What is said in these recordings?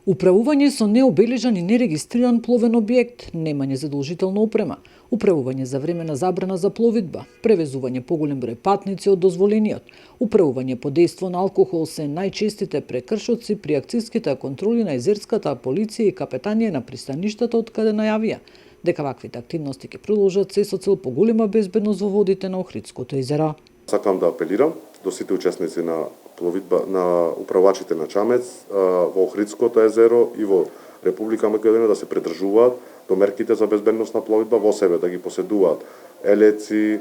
Управување со необележан и нерегистриран пловен објект, немање задолжителна опрема, управување за време на забрана за пловидба, превезување поголем број патници од дозволениот, управување под дејство на алкохол се најчестите прекршоци при акциските контроли на езерската полиција и капетанија на пристаништата, од каде најавија дека ваквите активности ќе продолжат се со цел поголема безбедност во водите на Охридското езеро. Сакам да апелирам до сите учесници на пловидба, на управачите на чамец во Охридското езеро и во Република Македонија да се придржуваат до мерките за безбедност на пловидба во себе, да ги поседуваат елеци,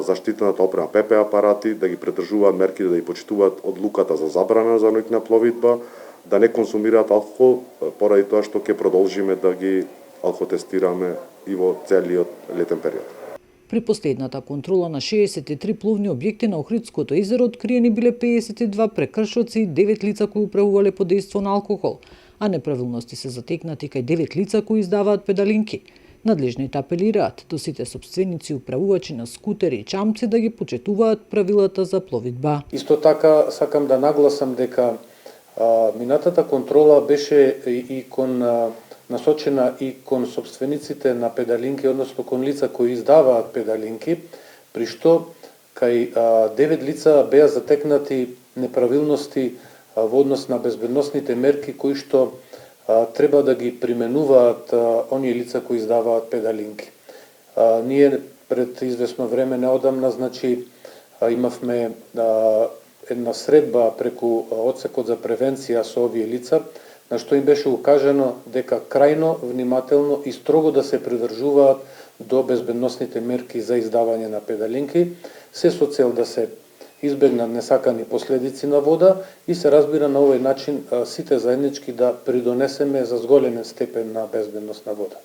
заштитената опрема, ПП апарати, да ги придржуваат мерките, да ги почитуваат одлуката за забрана за ноќна пловидба, да не консумираат алкохол, поради тоа што ќе продолжиме да ги алкотестираме и во целиот летен период. При последната контрола на 63 пловни објекти на Охридското езеро откриени биле 52 прекршоци и 9 лица кои управувале под дејство на алкохол, а неправилности се затекнати кај 9 лица кои издаваат педалинки. Надлежните апелираат до сите сопственици и управувачи на скутери и чамци да ги почитуваат правилата за пловидба. Исто така сакам да нагласам дека минатата контрола беше и насочена и кон сопствениците на педалинки, односно кон лица кои издаваат педалинки, при што кај 9 лица беа затекнати неправилности во однос на безбедносните мерки кои што треба да ги применуваат оние лица кои издаваат педалинки. Ние пред известно време неодамна, имавме една средба преку одсекот за превенција со овие лица, на што им беше укажано дека крајно внимателно и строго да се придржуваат до безбедносните мерки за издавање на педалинки, се со цел да се избегнат несакани последици на вода и се разбира на овој начин сите заеднички да придонесеме за зголемен степен на безбедност на вода.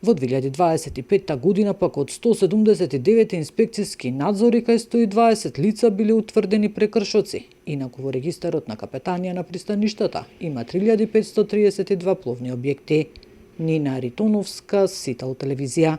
Во 2025 година пак од 179 инспекцијски надзори кај 120 лица биле утврдени прекршоци. Инаку во регистарот на капетанија на пристаништата има 3532 пловни објекти. Нина Ритоновска, Сител телевизија.